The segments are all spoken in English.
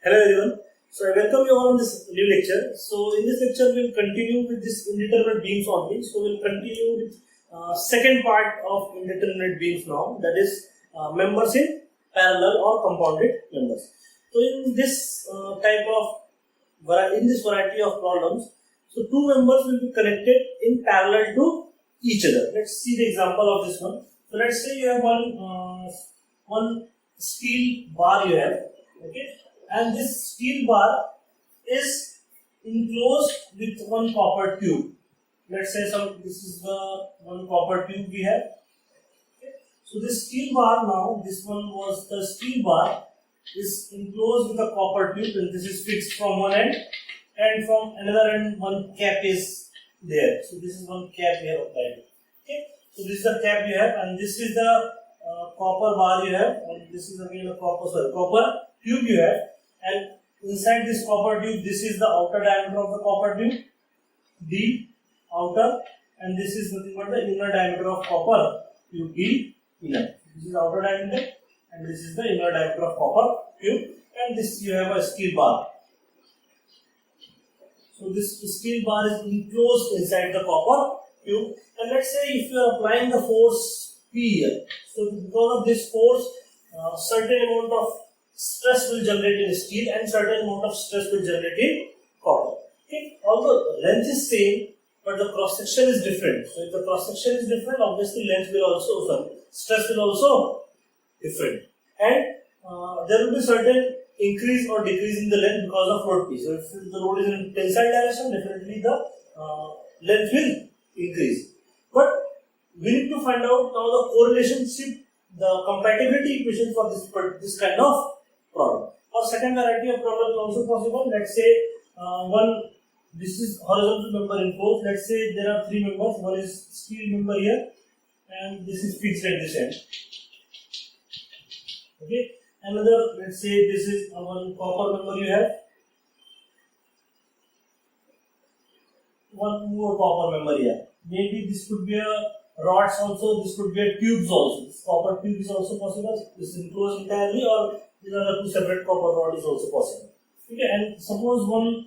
Hello everyone. So I welcome you all on this new lecture. So in this lecture we'll continue with this indeterminate beams only. So we'll continue with second part of indeterminate beams now, that is members in parallel or compounded members. So in this variety of problems, so two members will be connected in parallel to each other. Let's see the example of this one. So let's say you have one steel bar you have, okay, and this steel bar is enclosed with one copper tube. Let's say this is the one copper tube we have. Okay. So this steel bar now, this one was the steel bar is enclosed with a copper tube, and this is fixed from one end, and from another end one cap is there. So this is one cap we have applied. Okay. So this is the cap you have, and this is the copper bar you have, and this is again a copper tube you have, and inside this copper tube, this is the outer diameter of the copper tube, D outer, and this is nothing but the inner diameter of copper tube, D inner. This is outer diameter, and this is the inner diameter of copper tube, and this you have a steel bar. So this steel bar is enclosed inside the copper tube, and let's say if you are applying the force P here, so because of this force, certain amount of stress will generate in steel and certain amount of stress will generate in copper. Okay, although length is same, but the cross section is different. So if the cross section is different, obviously length will also, stress will also different, and there will be certain increase or decrease in the length because of load P. So if the load is in tensile direction, definitely the length will increase. But we need to find out now the correlationship, the compatibility equation for this kind of problem. Or second variety of problem is also possible. Let's say this is horizontal member enclosed. Let's say there are three members. One is steel member here, and this is fixed at this end. Okay. Another, let's say this is one copper member you have. One more copper member here. Maybe this could be a rods also, this could be a tubes also. This copper tube is also possible. This is enclosed entirely, or these are the two separate copper rod is also possible. Okay, and suppose one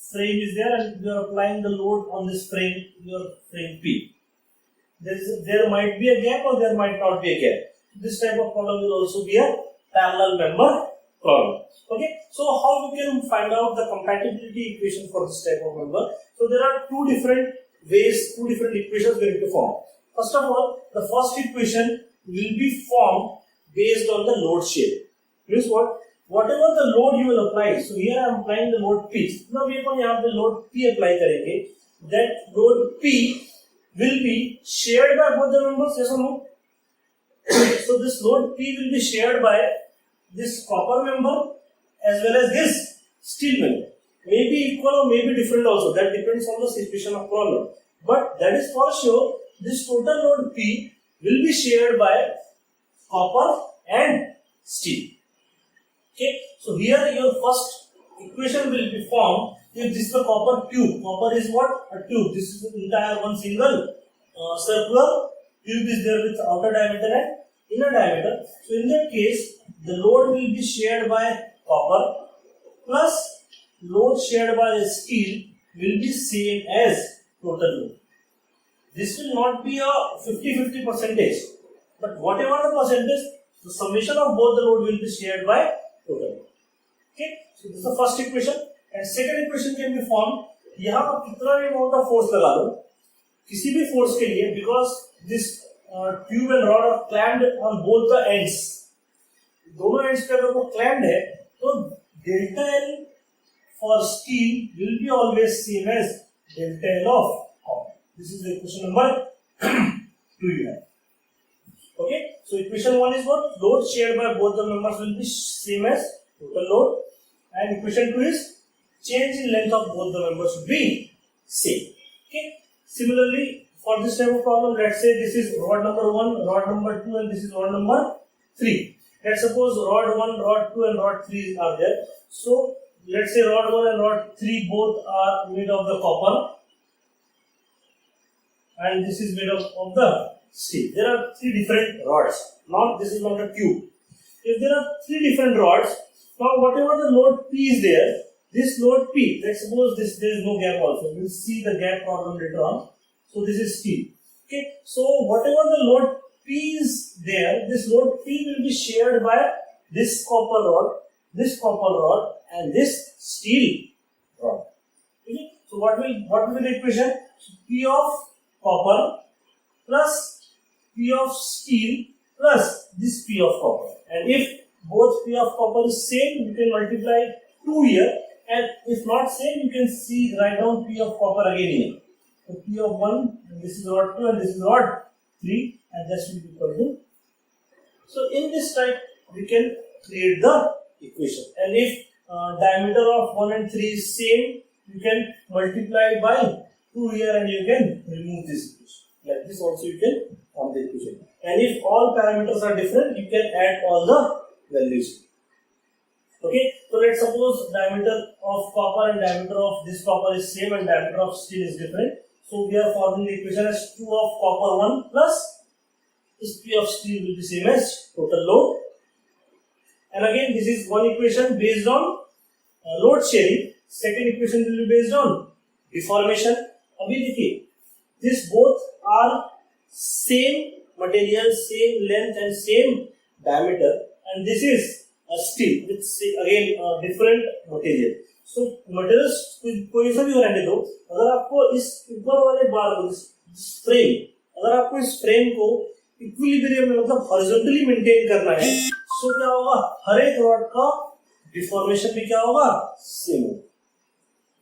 frame is there and you are applying the load on this frame, your frame P. There might be a gap or there might not be a gap. This type of problem will also be a parallel member problem. Okay, so how we can find out the compatibility equation for this type of member? So there are two different ways, two different equations we need to form. First of all, the first equation will be formed based on the load shape. Means what? Whatever the load you will apply. So here I am applying the load P. Now we have the load P apply karenge. That load P will be shared by both the members. Yes or no? So this load P will be shared by this copper member as well as this steel member. May be equal or may be different also. That depends on the situation of problem. But that is for sure, this total load P will be shared by copper and steel. Okay. So here your first equation will be formed if this is the copper tube. Copper is what? A tube. This is the entire one single circular tube is there with outer diameter and inner diameter. So in that case, the load will be shared by copper plus load shared by the steel will be same as total load. This will not be a 50-50 percentage, but whatever the percentage, the summation of both the load will be shared by total load. Okay, so this is the first equation, and second equation can be formed. यहाँ पर कितना भी amount of force लगा दो, किसी भी force के लिए, because this tube and rod are clamped on both the ends. दोनों ends पे अगर वो clamped है, तो delta L for steel will be always same as delta L of copper. This is the equation number 2 you have. Okay, so equation 1 is what? Load shared by both the members will be same as total load, and equation 2 is change in length of both the members should be same. Okay, similarly for this type of problem, let's say this is rod number 1, rod number 2, and this is rod number 3. Let's suppose rod 1, rod 2 and rod 3 are there. So let's say rod 1 and rod 3 both are made of the copper, and this is made of the steel. There are three different rods. This is not a tube. If there are three different rods, now whatever the load P is there, this load P, let's suppose there is no gap also. We'll see the gap problem later on. So this is T. Okay, so whatever the load P is there, this load P will be shared by this copper rod, and this steel rod. Okay, so what will be the equation? P of copper plus P of steel plus this P of copper. And if both P of copper is same, you can multiply 2 here, and if not same, you can write down P of copper again here. So P of 1, and this is rod 2 and this is rod 3, and that will be equal to. So in this type we can create the equation, and if diameter of 1 and 3 is same, you can multiply by 2 here and you can remove this equation. Like this also you can form the equation. And if all parameters are different, you can add all the values. Okay, so let's suppose diameter of copper and diameter of this copper is same and diameter of steel is different. So we are forming the equation as 2 of copper 1 plus this P of steel will be same as total load. And again, this is one equation based on load sharing. Second equation will be based on deformation. अभी देखिए, this both are same material, same length and same diameter, and this is a steel with again different material. So materials कोई सा भी हो रहने दो, अगर आपको इस ऊपर वाले बार को फ्रेम, अगर आपको इस फ्रेम को इक्विलिब्रियम में मतलब हॉरिजॉन्टली मेंटेन करना है, तो क्या होगा, हर एक रॉड का डिफॉर्मेशन भी क्या होगा, सेम होगा.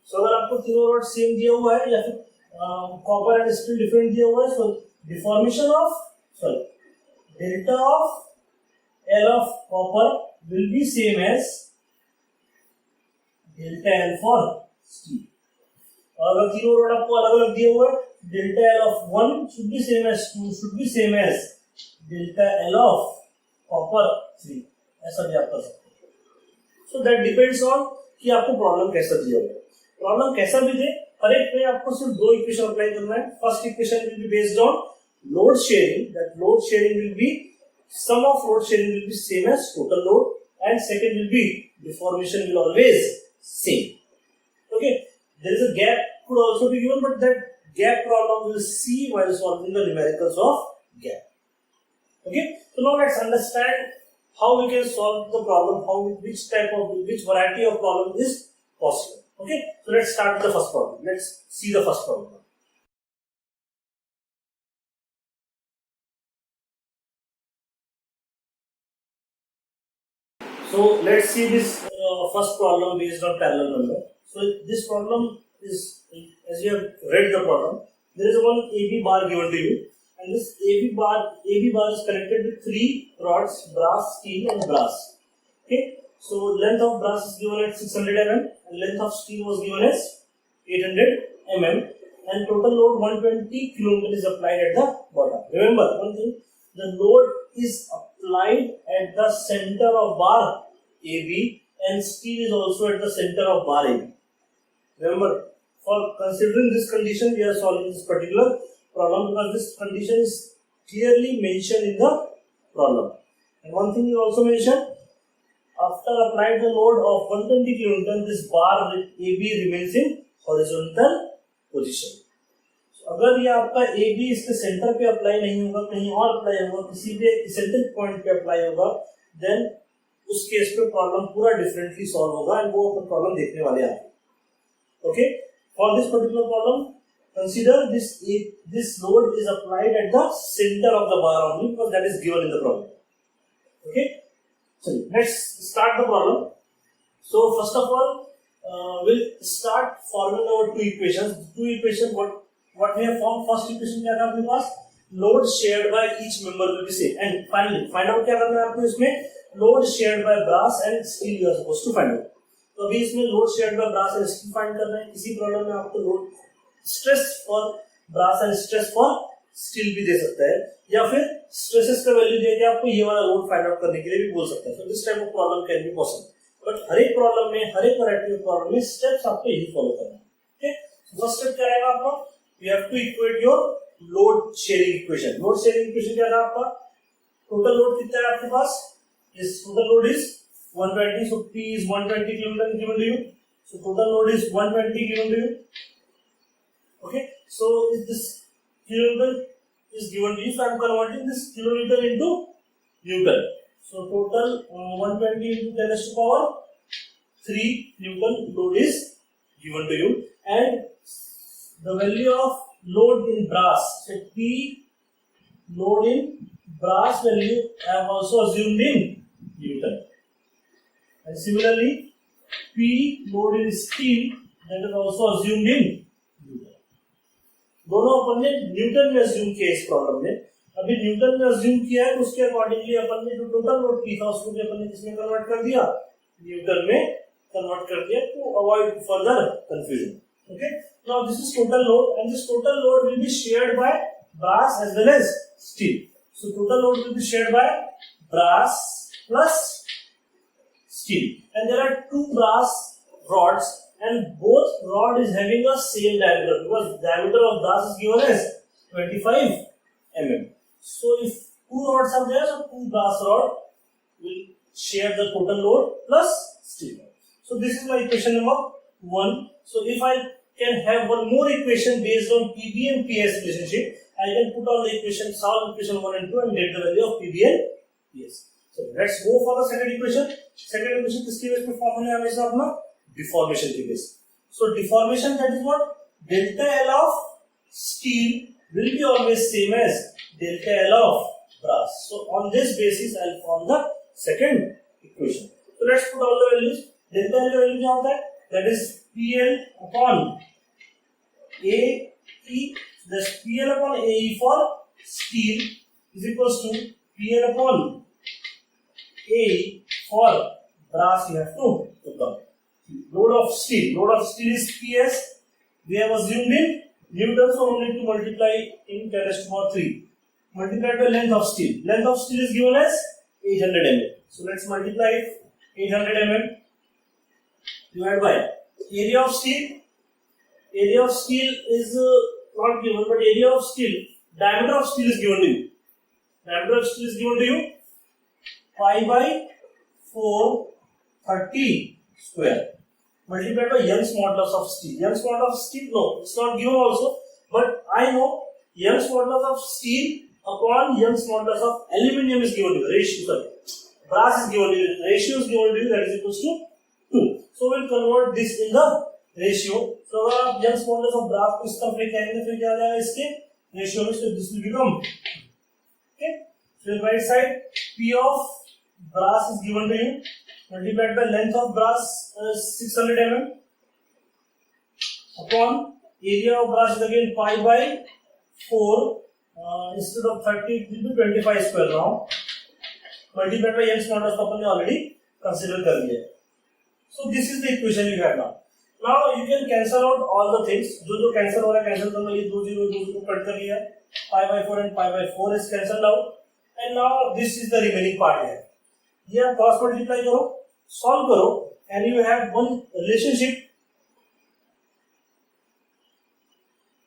सो अगर आपको तीनों रॉड सेम दिया हुआ है या फिर कॉपर एंड स्टील डिफरेंट दिया हुआ है, so deformation of delta of L of copper will be same as delta L for steel. और अगर तीनों रॉड आपको अलग अलग दिए हुए, delta L of 1 should be same as 2 should be same as delta L of copper 3. ऐसा भी आप कर सकते हैं. So that depends on कि आपको प्रॉब्लम कैसा दिया हुआ है. प्रॉब्लम कैसा भी दे, हर एक में आपको सिर्फ दो इक्वेशन अप्लाई करना है. First equation will be based on load sharing. That load sharing will be sum of load sharing will be same as total load, and second will be deformation will always same. Okay, there is a gap could also be given, but that gap problem we'll see while solving the numericals of gap. Okay, so now let's understand how we can solve the problem, which variety of problem is possible. Okay, so let's start with the first problem. Let's see the first problem. So let's see this first problem based on parallel number. So this problem is, as you have read the problem, there is one AB bar given to you, and this AB bar is connected with 3 rods, brass, steel and brass. Okay, so length of brass is given at 600 mm and length of steel was given as 800 mm, and total load 120 kN is applied at the bottom. Remember one thing, the load is applied at the center of bar AB and steel is also at the center of bar AB. Remember, for considering this condition, we are solving this particular problem because this condition is clearly mentioned in the problem. And one thing you also mentioned, after applying the load of 120 kN, this bar AB remains in horizontal position. अगर ये आपका A B इसके centre पे apply नहीं होगा, कहीं और apply होगा, किसी भी इसेंट्रिक पॉइंट पे अप्लाई होगा, देन उस केस पे प्रॉब्लम पूरा डिफरेंटली सॉल्व होगा एंड वो अपन प्रॉब्लम देखने वाले हैं. Okay, for this particular problem consider this load is applied at the centre of the bar only because that is given in the problem. Okay, चलिए let's start the problem. So first of all we'll start forming our two equations. What we have formed, first equation क्या था अपने पास, load shared by each member will be same, and finally find out क्या करना है आपको, इसमें load shared by brass and steel you are supposed to find out. तो अभी इसमें load shared by brass and steel find करना है. किसी प्रॉब्लम में आपको load stress for brass and stress for steel भी दे सकता है, या फिर stresses का वैल्यू दे के आपको ये वाला load find out करने के लिए भी बोल सकता है. So this type of problem can be possible. But हर एक प्रॉब्लम में, हर एक वैरायटी ऑफ प्रॉब्लम में स्टेप्स आपको यही फॉलो करना है. ओके, फर्स्ट स्टेप क्या रहेगा आपका, you have to equate your load sharing equation. Load sharing equation क्या था आपका, टोटल लोड कितना है आपके पास, इस total load is 120. So P is 120 kilonewton given to you. So total load is 120 given to you. Okay. So if this kilonewton is given to you, so I am converting this kilonewton into Newton. So total 120 into 10 raised to power 3 Newton load is given to you, and the value of load in brass. So P load in brass value I have also assumed in Newton, and similarly P load in steel that is also assumed in Newton. दोनों अपन ने Newton में assume किया इस problem में. अभी Newton में assume किया है तो उसके अकॉर्डिंगली अपन ने जो टोटल लोड पी था उसको भी अपन ने किसमें कन्वर्ट कर दिया, न्यूटन में कन्वर्ट कर दिया, to avoid further confusion. Okay, now this is total load, and this total load will be shared by brass as well as steel. So total load will be shared by brass plus steel, and there are two brass rods, and both rod is having a same diameter because diameter of brass is given as 25 mm. So if two rods are there, so two brass rod will share the total load plus steel. So this is my equation number 1. So if I can have one more equation based on PB and PS relationship, I can put on the equation, solve equation 1 and 2 and get the value of PB and PS. So let's go for the second equation. Second equation किसकी base पे form होने वाला है अपना, deformation की base. So deformation, that is what, delta L of steel will be always same as delta L of brass. So on this basis I will form the second equation. So let's put all the values. Delta L का value क्या होता है, that is PL upon AE. Thus PL upon AE for steel is equals to PL upon AE for brass. You have to put down. Load of steel. Load of steel is PS. We have assumed in Newton, so we need to multiply in 10 raised to power 3. Multiplied by length of steel. Length of steel is given as 800 mm. So let's multiply it. 800 mm divided by area of steel. Area of steel is not given, but area of steel, diameter of steel is given to you. Diameter of steel is given to you pi by 430 square multiplied by Young's modulus of steel. Young's modulus of steel, no, it's not given also, but I know Young's modulus of steel upon Young's modulus of aluminium is given to you. Ratio, sorry, brass is given to you. Ratio is given to you, that is equals to 2. So we'll convert this in the ratio. So अगर आप Young's modulus of brass को इस तरफ लेके आएंगे फिर क्या आ जाएगा इसके ratio में, so this will become, okay. So the right side P of brass is given to you multiplied by length of brass 600 mm upon area of brass is again pi by 4 instead of 30 it will be 25 square now multiplied by Young's modulus अपन ने already consider कर लिया. So this is the equation you have now. Now you can cancel out all the things. जो cancel हो रहा है cancel करना, ये 2 0 cut कर लिया, pi by 4 and pi by 4 is cancelled out, and now this is the remaining part here. ये आप क्रॉस मल्टीप्लाई करो, सॉल्व करो, and you have one relationship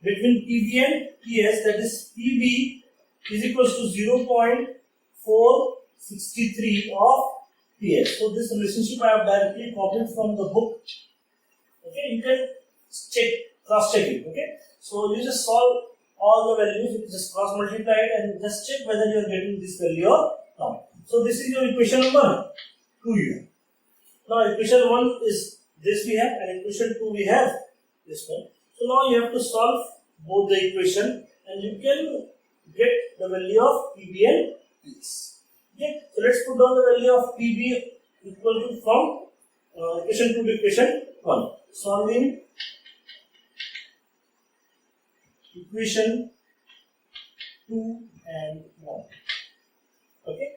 between PB and PS, that is PB is equals to 0.463 of PS. So this relationship I have directly copied from the book. Okay, you can check, cross check it. Okay, so you just solve all the values, you just cross multiply it and just check whether you are getting this value or not. So this is your equation number 2 here. Now equation 1 is this we have, and equation 2 we have this one. So now you have to solve both the equation and you can get the value of PB and PS. Okay, so let's put down the value of PB equal to from equation 2 to equation 1. Solving equation 2 and 1. Okay,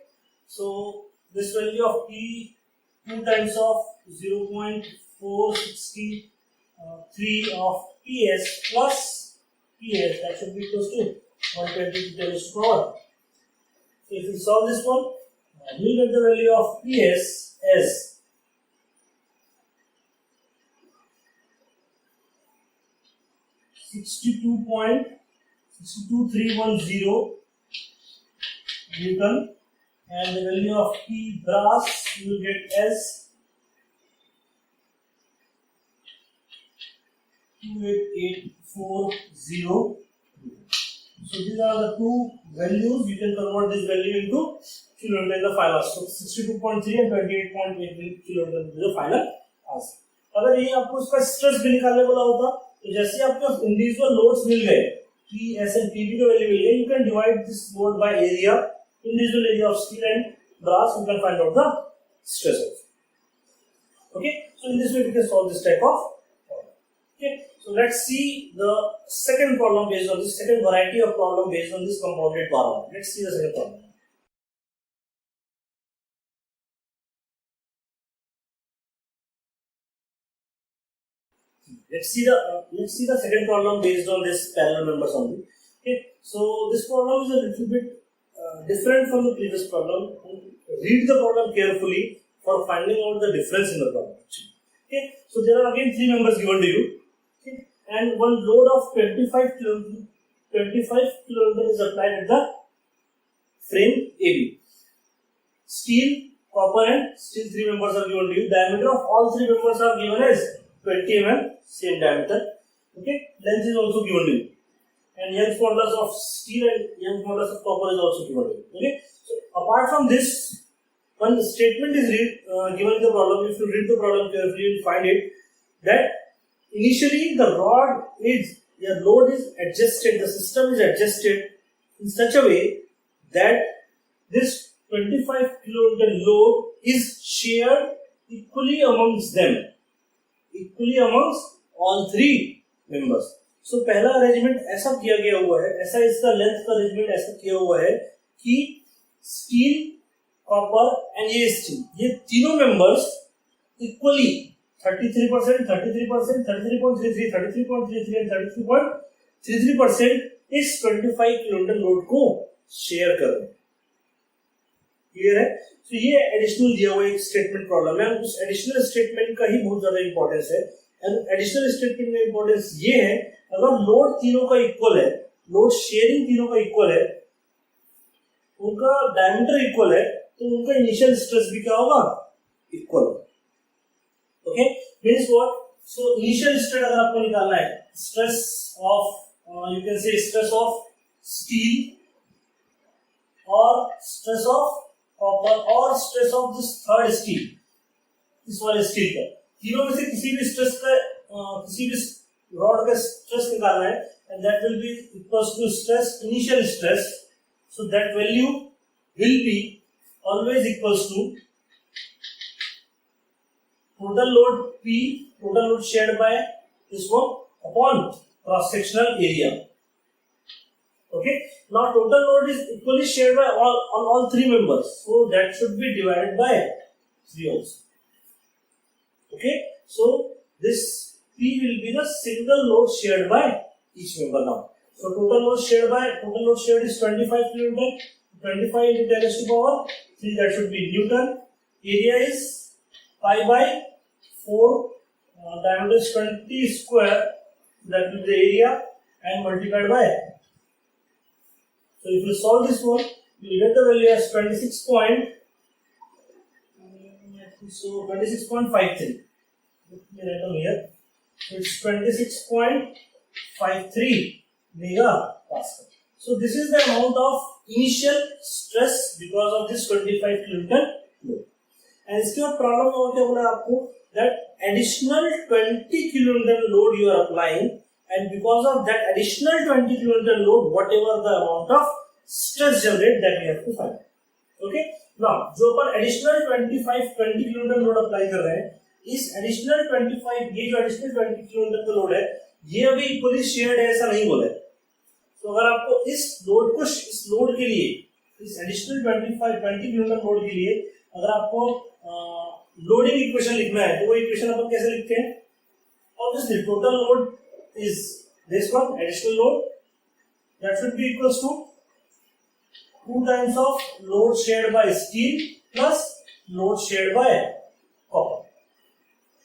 so this value of P 2 times of 0.463 of PS plus PS, that should be equal to 120 to 10 raised to power. So if you solve this one, you will get the value of PS as 62.62310 Newton, and the value of P brass you will get as 28840. So these are the two values. You can convert this value into kilonewton in the final answer. So 62.3 and 28.8 kilonewton is the final answer. अगर ये आपको इसका stress भी निकालने बोला होता तो जैसे आपको इंडिविजुअल लोड्स मिल गए P, S and PB का वैल्यू मिल गया, you can divide this load by area, individual area of steel and brass. You can find out the stress also. Okay, so in this way we can solve this type of problem. Okay, so let's see the second problem based on this second variety of problem based on this compounded bar. Let's see the second problem. Let's see the second problem based on this parallel members only. Okay, so this problem is a little bit different from the previous problem. Read the problem carefully for finding out the difference in the problem. Okay, so there are again three members given to you. Okay, and one load of 25 kilonewton is applied at the frame AB. Steel, copper and steel three members are given to you. Diameter of all three members are given as 20 mm, same diameter. Okay, length is also given to you. And Young's modulus of steel and Young's modulus of copper is also given to you. Okay, so apart from this, one statement is given in the problem. If you read the problem carefully, you will find it that initially the load is adjusted, the system is adjusted in such a way that this 25 kilonewton load is shared equally amongst them, equally amongst all three members. So पहला arrangement ऐसा किया गया हुआ है, ऐसा इसका length का arrangement ऐसा किया हुआ है कि स्टील, कॉपर एंड ये स्टील, ये तीनों मेंबर्स इक्वली 33%, 33%, 33.33, 33.33 एंड 33.33% इस 25 kilonewton लोड को शेयर कर रहे हैं. क्लियर है? तो ये एडिशनल दिया हुआ एक स्टेटमेंट प्रॉब्लम है. उस एडिशनल स्टेटमेंट का ही बहुत ज्यादा इंपॉर्टेंस है. एंड एडिशनल स्टेटमेंट का इंपॉर्टेंस ये है, अगर लोड तीनों का इक्वल है, लोड शेयरिंग तीनों का इक्वल है, उनका डायमीटर इक्वल है, तो उनका इनिशियल स्ट्रेस भी क्या होगा? Equal. Okay, means what? So initial stress अगर आपको निकालना है, stress of you can say stress of steel और स्ट्रेस ऑफ कॉपर और stress of this third steel, इस वाले स्टील का, तीनों में से किसी भी स्ट्रेस का किसी भी रॉड का स्ट्रेस निकालना है, and that will be equals to stress, initial stress. So that value will be always equals to total load P, total load shared by this one upon cross sectional area. Okay, now total load is equally shared by all three members, so that should be divided by 3 also. Okay, so this P will be the single load shared by each member now. So total load shared is 25 kilonewton, 25 into 10 raised to power 3, that should be Newton. Area is pi by 4, diameter is 20 square, that will be the area, and multiplied by. So if you solve this one, you will get the value as 26.53. Let me write down here. So it's 26.53 megapascal. So this is the amount of initial stress because of this 25 kilonewton load. And इसके बाद problem में क्या बोला आपको, that additional 20 kilonewton load you are applying, and because of that additional 20 kilonewton load, whatever the amount of stress generate, that we have to find. Okay, now जो अपन additional 20 kilonewton load apply कर रहे हैं, इस additional 25, ये जो additional 20 kilonewton का load है, ये अभी equally shared है ऐसा नहीं बोला है. तो अगर आपको इस लोड के लिए, इस additional 20 kilonewton लोड के लिए अगर आपको लोडिंग इक्वेशन लिखना है, तो वो इक्वेशन अपन कैसे लिखते हैं? Obviously total load is this one, additional load, that should be equals to 2 times of load shared by steel plus load shared by copper,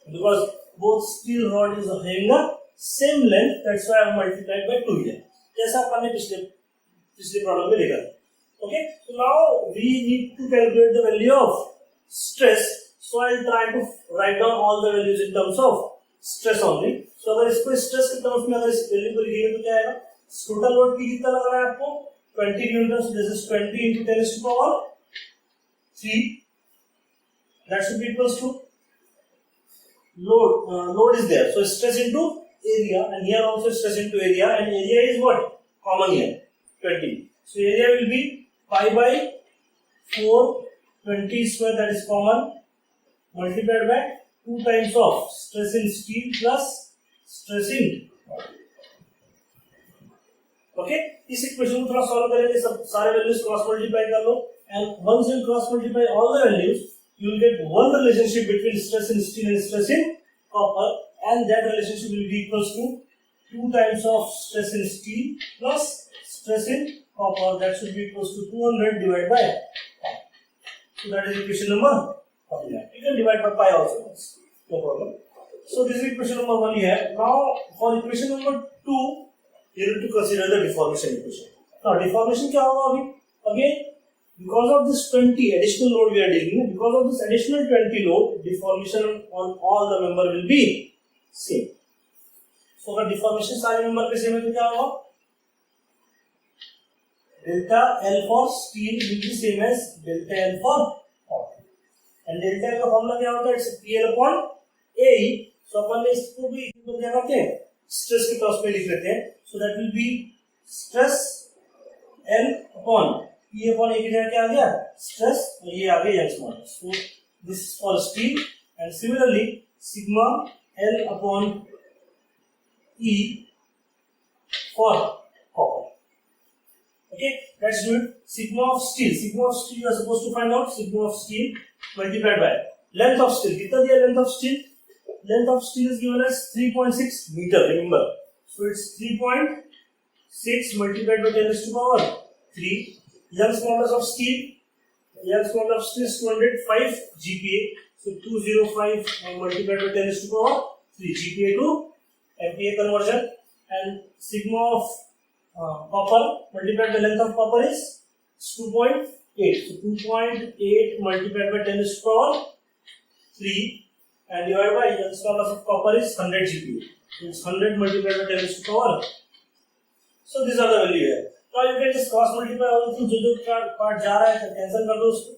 because both steel rod is having the same length, that's why I have multiplied by 2 here, जैसा अपन ने पिछले problem में देखा. Okay, so now we need to calculate the value of stress. So I'll try to write down all the values in terms of stress only. So अगर इसको stress के terms में अगर इस value को लिखेंगे तो क्या आएगा? Total load की कितना लग रहा है आपको? 20 Newton. So this is 20 into 10 to the power 3. That should be equals to load is there. So stress into area, and here also stress into area, and area is what? Common here, 20. So area will be pi by 4, 20 square, that is common, multiplied by 2 times of stress in steel plus stress in. Okay, इस equation को थोड़ा solve करेंगे, सब सारे values cross multiply कर लो, and once you cross multiply all the values, you will get one relationship between stress in steel and stress in copper, and that relationship will be equals to 2 times of stress in steel plus stress in copper. That should be equals to 200 divided by pi. So that is equation number 1. You can divide by pi also, no problem. So this is equation number 1 here. Now for equation number 2, you need to consider the deformation equation. Now deformation क्या होगा अभी? Again, because of this 20 additional load we are dealing with, because of this additional 20 load, deformation on all the member will be same. So अगर deformation सारे member पे same है तो क्या होगा? Delta L for steel will be same as delta L for copper. And delta L का formula क्या होता है? It's PL upon AE. So अपन ने इसको भी क्या करते हैं? Stress के टर्म्स में लिख लेते हैं. So that will be stress L upon P upon A की जगह क्या आ गया? Stress, और ये आ गया Young's modulus. So this is for steel, and similarly sigma L upon E for copper. Okay, let's do it. Sigma of steel. Sigma of steel you are supposed to find out. Sigma of steel multiplied by length of steel. कितना दिया length of steel? Length of steel is given as 3.6 meter. Remember. So it's 3.6 multiplied by 10 to the power 3. Young's modulus of steel. Young's modulus of steel is 205 GPa. So 205 multiplied by 10 to the power 3 GPa to MPa conversion. And sigma of copper multiplied by length of copper is 2.8. So 2.8 multiplied by 10 to the power 3 and divided by Young's modulus of copper is 100 GPa. So it's 100 multiplied by 10 to the power. So these are the value here. Now you can just cross multiply all through जो part जा रहा है cancel कर दो उसको,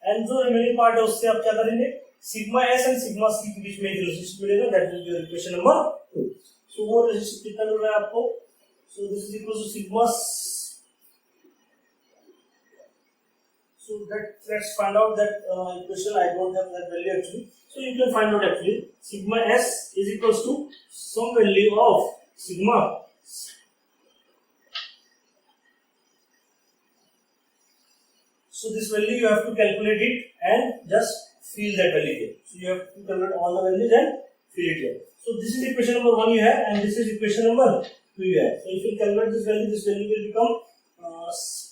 and जो remaining part है उससे आप क्या करेंगे? Sigma S and sigma C के बीच में एक रिलेशनशिप मिलेगा. That will be your equation number 2. So वो रिलेशनशिप कितना मिल रहा है आपको? So this is equal to sigma. So let's find out that equation. I don't have that value actually. So you can find out actually sigma S is equals to some value of sigma. So this value you have to calculate it and just fill that value here. So you have to calculate all the values and fill it here. So this is equation number 1 you have, and this is equation number 2 you have. So if you calculate this value will become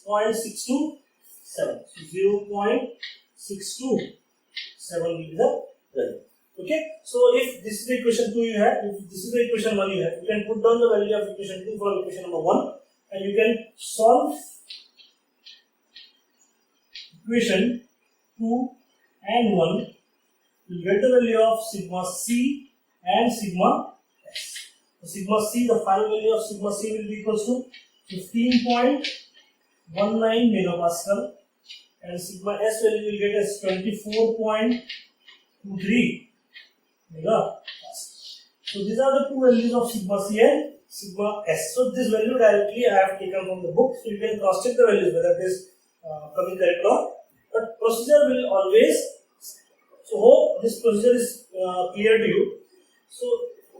0.627. So 0.627 will be the value. Okay. So if this is the equation 2 you have, if this is the equation 1 you have, you can put down the value of equation 2 from equation number 1, and you can solve equation 2 and 1. You get the value of sigma C and sigma S. So sigma C, the final value of sigma C will be equals to 15.19 megapascal, and sigma S value will get as 24.23 megapascal. So these are the two values of sigma C and sigma S. So this value directly I have taken from the book, so you can cross check the values whether it is coming correct or not. But procedure will always. So hope this procedure is clear to you. So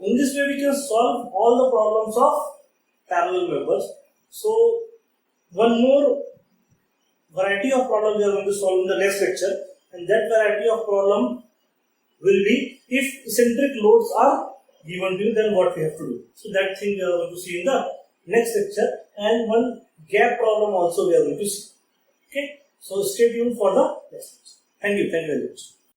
in this way we can solve all the problems of parallel members. So one more variety of problems we are going to solve in the next lecture, and that variety of problem will be if eccentric loads are given to you, then what we have to do. So that thing we are going to see in the next lecture, and one gap problem also we are going to see. Okay, so stay tuned for the next lecture. Thank you very much.